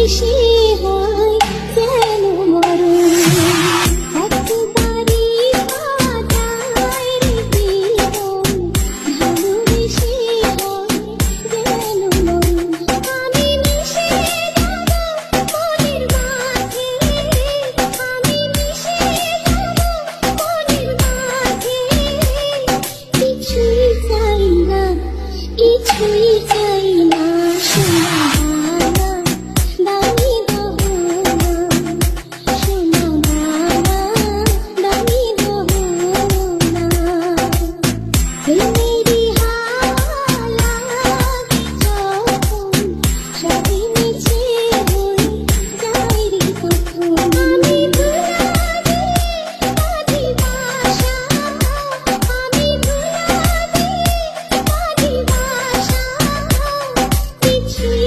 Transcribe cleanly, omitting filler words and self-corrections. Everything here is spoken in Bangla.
ভালোবেসে হয় যেন মরণ। একবারই বাঁচায় রে জীবন, ভালোবেসে হয় যেন মরণ। আমি মিশে যাব মনের মাঝে, আমি মিশে যাব মনের মাঝে। কিছুই চাই না, কিছুই চাই না, সোনা দামি গহনা, সোনা দামি গহনা। প্রেমেরই হাওয়া লাগে যখন, সবই মিছে হয়ে যায় রে তখন। আমি ভুলাতে পারি বাসা, আমি ভুলাতে পারি বাসা। কিছুই